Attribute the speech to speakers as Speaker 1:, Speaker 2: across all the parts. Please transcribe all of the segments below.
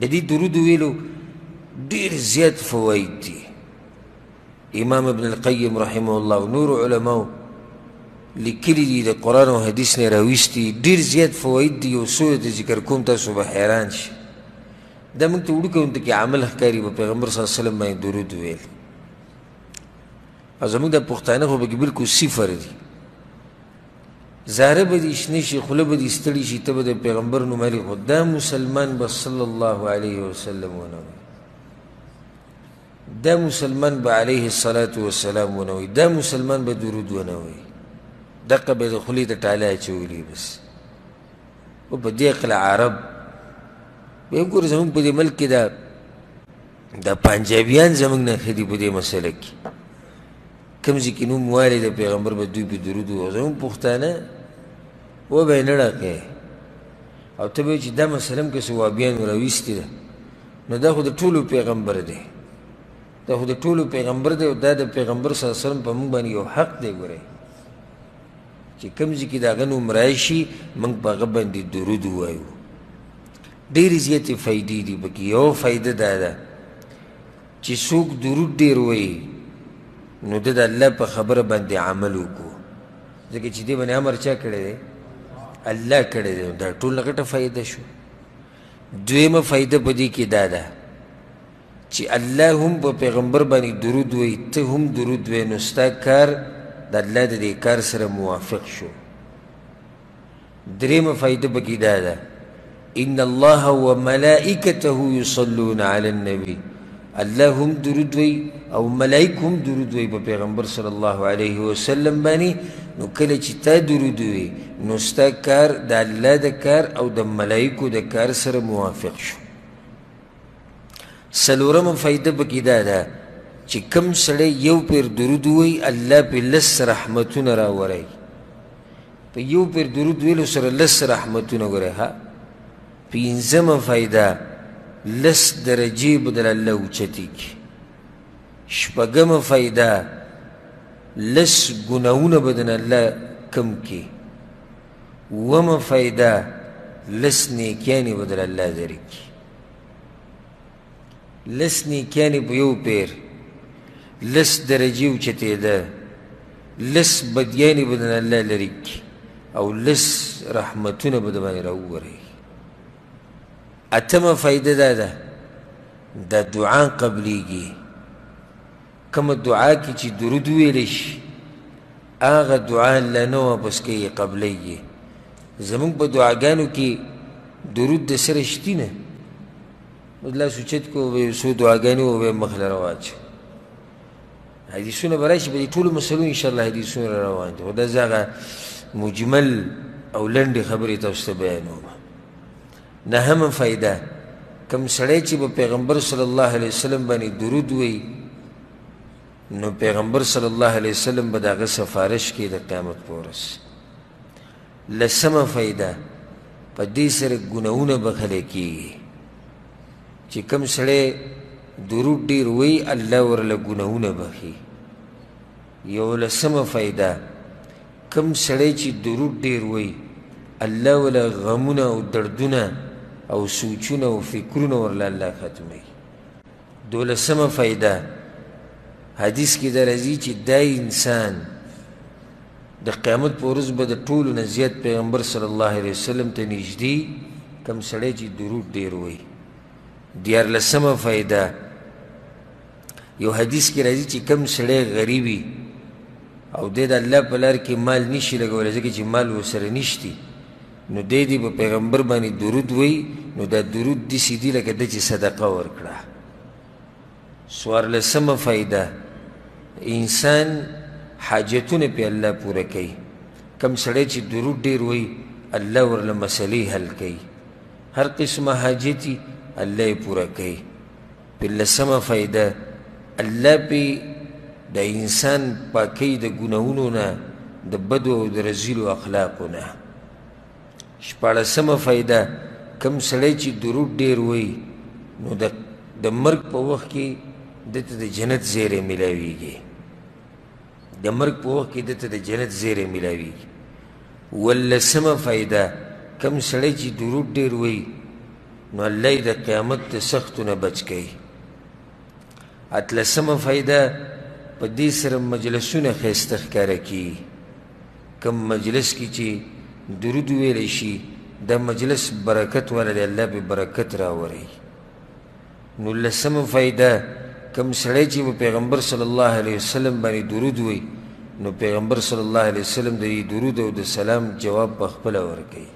Speaker 1: د دې درود ویلو ډېر زیات فواید دي. امام ابن القیم رحمه الله او نور علماو لیکلي دي د قرآن او حدیث نه راویستي ډېر زیات فواید دي. یو څو د ذکر کوم تاسو به حیران شي. دا موږ ته وړوکو کې عمل ښکاري په پیغمبر صلی الله علیه وسلم باندې درود ویل. او زموږ د پښتانه خو پکې بلکل صفر دي. زاره به دي شنه شي، خوله به دي ستړي شي، ته به د پیغمبر نوم هلې خو دا مسلمان به صلی الله علیه وسلم ونه وایي، دا مسلمان به علیه الصلاة والسلام ونه وایي، دا مسلمان به درود ونه وایي. دقه به د خولې ته ټاله اچولي بس. او په دې عقله عرب بیا وګوره زموږ په دې ملک کې دا پنجابیان زموږ نه ښه دي په دې مسله کې. کوم ځای کې نوم والي د پیغمبر به دوی په درود ووایي. زموږ پښتانه وبه یې نه ډکوي او ته به وایې چې دا مسله هم که صوابیانو راویستې ده نو دا خو د ټولو پیغمبر دی، دا خو د ټولو پیغمبر دی او دا د پیغمبر صلی الله علیه وسلم په موږ باندې یو حق دی. ګورئ چې کوم ځای کې د هغه نوم راشي موږ په هغه باندې درود ووایو. ډېرې زیاتې فایدې دي پکې. یو فایده دا ده چې څوک درود ډېر وایي نو ده د الله په خبره باندې عمل وکړو، ځکه چې دې باندې امر چا کړی دی؟ الله کړی دی. دا ټول غټه فایده شو. دویمه فایده په دې کې دا ده چې الله هم په پیغمبر باندې درود وایي، ته هم درود وایي، نو ستا کار د الله د دې کار سره موافق شو. دریمه فایده پکې دا ده ان الله وملائکته یصلون علی النبی، الله هم درود وایي او ملائک هم درود وایي په پیغمبر صلی الله علیه وسلم باندې. نو کله چې تا درود وایي نو ستا کار د الله د کار او د ملائکو د کار سره موافق شو. څلورمه فایده پکې دا ده چې کوم سړی یو پیر درود وایي الله پې لس رحمتونه راوروي. په یو پیر درود ویلو سره لس رحمتونه. ګورئ ها. پنځمه فایده لس درجې به در الله اوچتې کړي. شپږمه فایده لس ګناهونه به در الله کم کړي. اوومه فایده لس نیکیانې به در الله لرې کړي. لس نیکیانې په یو پیر، لس درجې اوچتېده، لس بدیانې به در الله لرې کړي او لس رحمتونه به در باندې راووري. اتمه فایده دا ده دا دعا قبلیږي. کومه دعا کې چې درود ویلی شي هغه دعا الله نه واپس کوي، قبلیږي. زموږ په دعاګانو کې درود د سره شتي نه. لاس اوچت کړو به یو څو دعاګانې وبه یې مخ له راواچو. حدیثونه به راشي په دې ټولو مسلو انشاءالله حدیثونه را روان دي. خو دا زه هغه مجمل او لنډې خبرې تاسو ته بیانوم. نهمه فایده کوم سړی چې په پیغمبر صلی الله علیه وسلم باندې درود وایي نو پیغمبر صلی الله علیه وسلم به د هغه سفارش کوي د قیامت په ورځ. لسمه فایده په دې سره ګناهونه بخلی کېږي. چې کوم سړی درود ډېر وایي الله ورله ګناهونه بخي. یولسمه فایده کوم سړی چې درود ډېر وایي الله وله غمونه او دردونه او سوچونه او فکرونه ورله الله ختموي. دولسمه فایده حدیث کې دا راځي چې دا انسان د قیامت په ورځ به د ټولو نه زیات پیغمبر صلی الله علیه وسلم ته نږدې کوم سړی چې درود ډېر وایي. دیارلسمه فایده یو حدیث کې راځي چې کوم سړی غریب وي او دی د الله په لار کې مال نشي لګولی ځکه چې مال ورسره نشتي نو دی په پیغمبر باندې درود وایي نو دا درود داسې دي لکه ده چې صدقه ورکړه. څوارلسمه فایده انسان حاجتونه پې الله پوره کوي. کوم سړی چې درود ډېر وایي الله ورله مسلې حل کوي. هر قسمه حاجتي الله یې پوره کوي. پنځلسمه فایده الله پې د انسان پاکوي د ګناهونو نه، د بدو او د رذیلو اخلاقو نه. شپاړسمه فایده کوم سړی چې درود ډېر وایي نو د مرګ په وخت کې دته د جنت زیری میلاویږي. د مرګ په وخت کې دته د جنت زیری میلاویږي. اوولسمه فایده کوم سړی چې درود ډېر وایي نو الله یې د قیامت د سختو نه بچ کوي. اتلسمه فایده په دې سره مجلسونه ښایسته ښکاره کېږي. کم مجلس کې چې درود ویلی شي دا مجلس برکت والا دی، الله پې برکت راوړی. 19مه فایده کم سړی چې په پیغمبر صلی الله علیه وسلم باندې درود وی نو پیغمبر صلی الله علیه وسلم د درود او د سلام جواب په خپله ورکوي.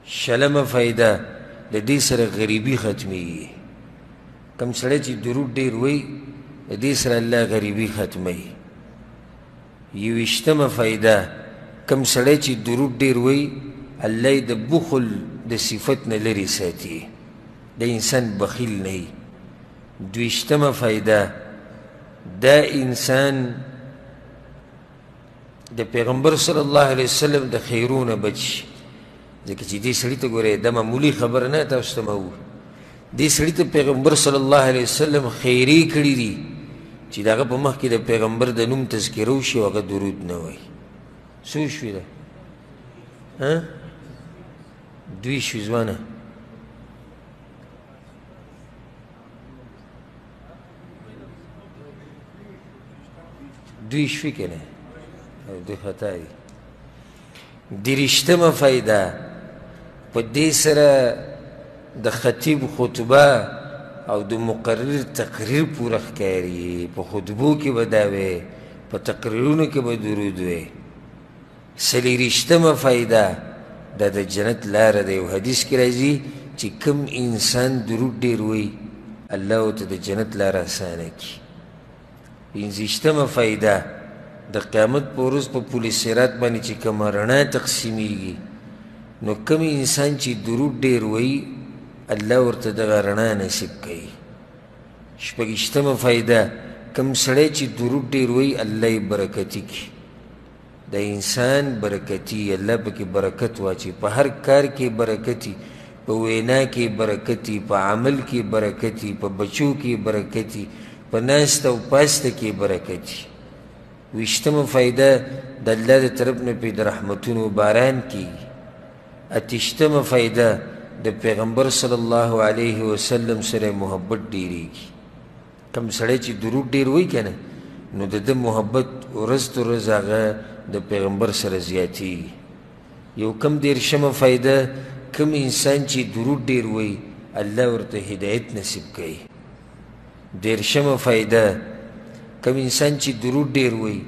Speaker 1: 20مه فایده د دې سره غریبي ختمیږي. کم سړی چې درود ډېر وی د دې سره الله غریبي ختموي. 21مه فایده کم سړی چې درود ډېر وی الله یې د بخل د صفت نه لرې ساتي، د انسان بخیل نه وي. 22مه فایده دا انسان د پیغمبر صلی الله علیه وسلم د خیرونه بچ شي. ځکه چې دې سړي ته ګورئ دا معمولي خبره نه تاسو ته ما وویل، دې سړي ته پیغمبر صلی الله علیه وسلم خیرې کړي دي چې د هغه په مخ کې د پیغمبر د نوم تذکره وشي او هغه درود نه وایي. څو شوي ده؟ 2 شوي ځوانه. دوی شوي که نه؟ او دوی خطا دي. 23مه فایده په دې سره د خطیب خطبه او د مقرر تقریر پوره ښکاري. په خطبو کې به دا وی، په تقریرونو کې به درود وی. 24مه فایده دا د جنت لاره ده. یو حدیث کې راځي چې کوم انسان درود ډېر وی الله ورته د جنت لاره اسانه کړي. 25مه فایده د قیامت په ورځ په پل صراط باندې چې کومه رڼا تقسیمیږي نو کوم انسان چې درود ډېر وی الله ورته دغه رڼا نصیب کوي. 26مه فایده کوم سړی چې درود ډېر وی الله یې برکتي کړي. د انسان برکتي، الله پکې برکت واچي. په هر کار کې برکتي، په وینا کې برکتي، په عمل کې برکتي، په بچو کې برکتي، په ناسته او پاسته کې برکتي. 20مه فایده د الله د طرف نه پې د رحمتونو باران کېږي. 28مه فایده د پیغمبر صلی الله علیه وسلم سره محبت ډېرېږي. کوم سړی چې درود ډېر وایي که نه نو د ده محبت ورځ تر ورځ هغه د پیغمبر سره زیاتېږي. 31مه فایده کوم انسان چې درود ډېر وایي الله ورته هدایت نصیب کوي. 30مه فایده کوم انسان چې درود ډېر وایي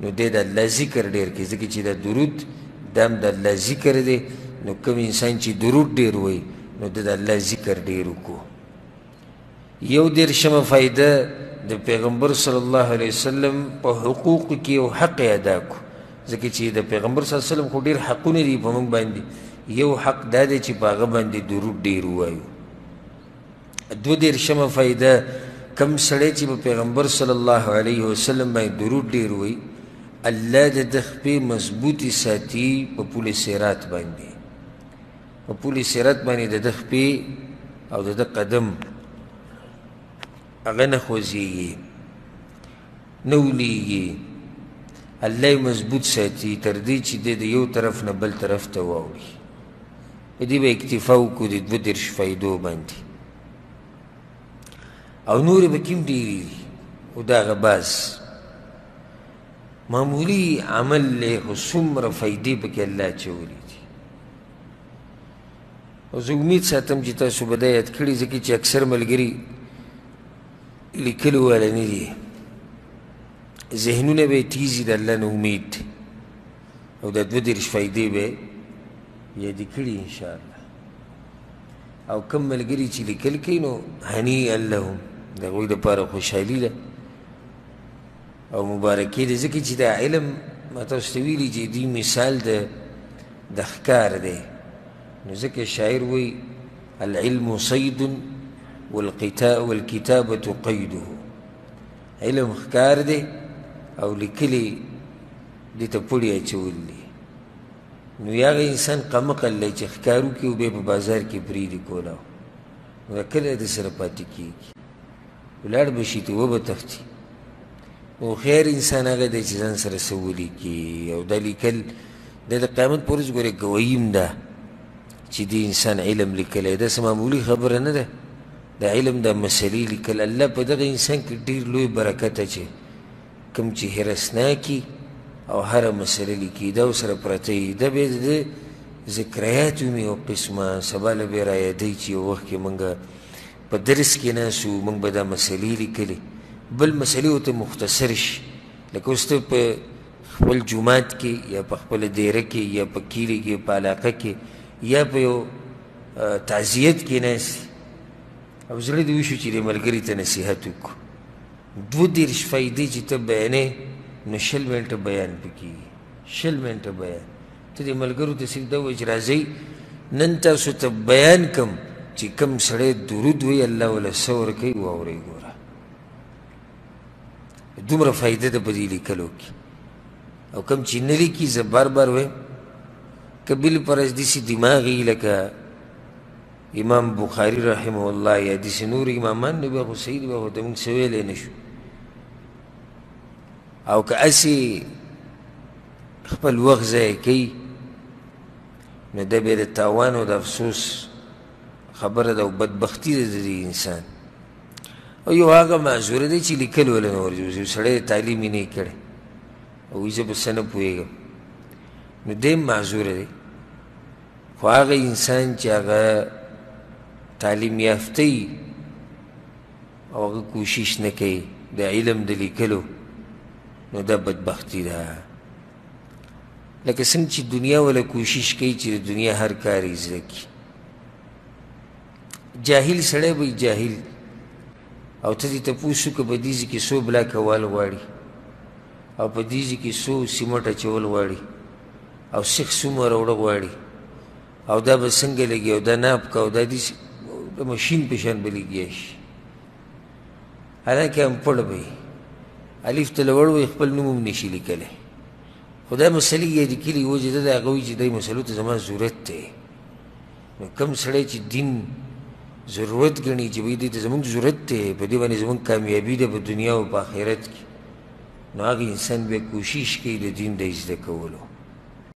Speaker 1: نو دی د الله ذکر ډېر کوي، ځکه چې دا درود دا هم د الله ذکر دی. نو کوم انسان چې درود ډېر وایي نو د الله ذکر ډېر وکړو. 31مه فایده د پیغمبر صلی الله علیه وسلم په حقوقو کې یو حق یې ادا کړو، ځکه چې د پیغمبر صلی الله علیه وسلم خو ډېر حقونه دي په موږ باندې. یو حق دا دی چې په هغه باندې درود ډېر ووایو. 32مه فایده کم سړی چې په پیغمبر صلی الله علیه وسلم باندې درود ډېر وایي الله د ده خپې مضبوطې ساتي په پل صراط باندې. په پل صراط باندې د ده خپې او د ده قدم هغه نه خوځېږي، نه ولیږي. الله یې مضبوط ساتي تر دې چې دی د یو طرف نه بل طرف ته واوړي. په دې به اکتفا وکړو د 32 فایدو باندې. او نورې به کوم ډېرې دي خو د هغه بعض معمولي عمل دی خو څومره فایدې پکې الله اچولي دي. او زه امید ساتم چې تاسو به دا یاد کړي، ځکه چې اکثر ملګري لیکلو والا نه دي، ذهنونه به یې تیز دي د الله نه امید دی. او دا 32 فایدې به یادې کړي انشاءالله. او کم ملګري چې لیکل کوي نو هنیئا لهم د هغوی دپاره خوشحالي ده او مبارکي ده، ځکه چې دا علم ما تاسو ته ویلي چې دې مثال د ښکار دی. نو ځکه شاعر وایي العلم صید والکتابة قیده. علم ښکار دی او لیکلي دې ته پړي اچول دي. نو هغه انسان قمقل دی چې ښکار وکړي او بیا په بازار کې پرېږدي کولاو، نو دا کله د سره پاتې کېږي، ولاړ به شي ته وبه تښتي. نو خیر انسان هغه دی چې ځان سره څه ولیکي. او دا لیکل دا د قیامت په ورځ ګورې ګویي هم ده چې دې انسان علم لیکلی داسې معمولي خبره نه ده د علم دا مسلې لیکل الله په دغه انسان کې ډېر لوی برکت اچوي کوم چې حرسناکي او هره مسله لیکي دا ورسره پرته وي دا بیا د ذکریات ومي یو قسمه سبا له بیا رایادوي چې یو وخت کې موږ په درس کې ناست وو موږ به دا مسلې لیکلې بل مسلې ورته مختصر شي لکه اوس ته په خپل جومات کې یا په خپله دیره کې یا په کلي کې په علاقه کې یا په یو تعزیت کې ناست او زړه دې وشو چې دې ملګري ته نصیحت وکړو 22 فایدې چې ته بیانې نو 20 منټه بیان پکې 20 منټه بیان ته دې ملګرو ته صرف دا وایي چې راځئ نن تاسو ته بیان کم چې کم سړی درود وایي الله وله څه ورکوي واورئ ګوره دومره فایده ده په دې لیکلو کې او کم چې نه لیکي زه بار بار وایم که بالفرض داسې دماغ وي لکه امام بخاري رحمه الله یا داسې نور امامان نو بیا خو صحیح دی بیا خو ته موږ څه ویلی نه شو او که هسې خپل وخت ضایع کوي نو دا بیا د تاوان او د افسوس خبره ده او بدبختي ده د دې انسان او یو هغه معذوره دی چې لیکل وله نه ورځي یو سړی تعلیم یې نه یې کړی او وایي زه په څه نه پوهېږم نو دی معذوره دی خو هغه انسان چې هغه تعلیم یافته وي او هغه کوشش نه کوي د علم د لیکلو نو دا بدبختي ده لکه څنګه چې دنیا وله کوشش کوي چې د دنیا هر کار یې زده کړي جاهل سړی به جاهل او ته دې تپوس وکړه په دې ځای کې څو بلاکه وال غواړي او په دې ځای کې څو سیمټ اچول غواړي او سیخ څومره راوړه غواړي او دا به څنګه لګي او دا ناپ که او دا داسې د مشین په شان به لګیا شي حالانکه انپړ به وي الف ته لوړ وي خپل نوم هم نشي لیکلی خو دا مسلې یې لیکلي وجې ده د هغه وایي چې دې مسلو ته زما ضرورت دی نو کوم سړی چې دین ضرورت ګڼي چې وایي دې ته زموږ ضرورت دی په دې باندې زموږ کامیابي ده په دنیا او په آخرت کې نو هغه انسان بیا کوشش کوي د دین د زده کولو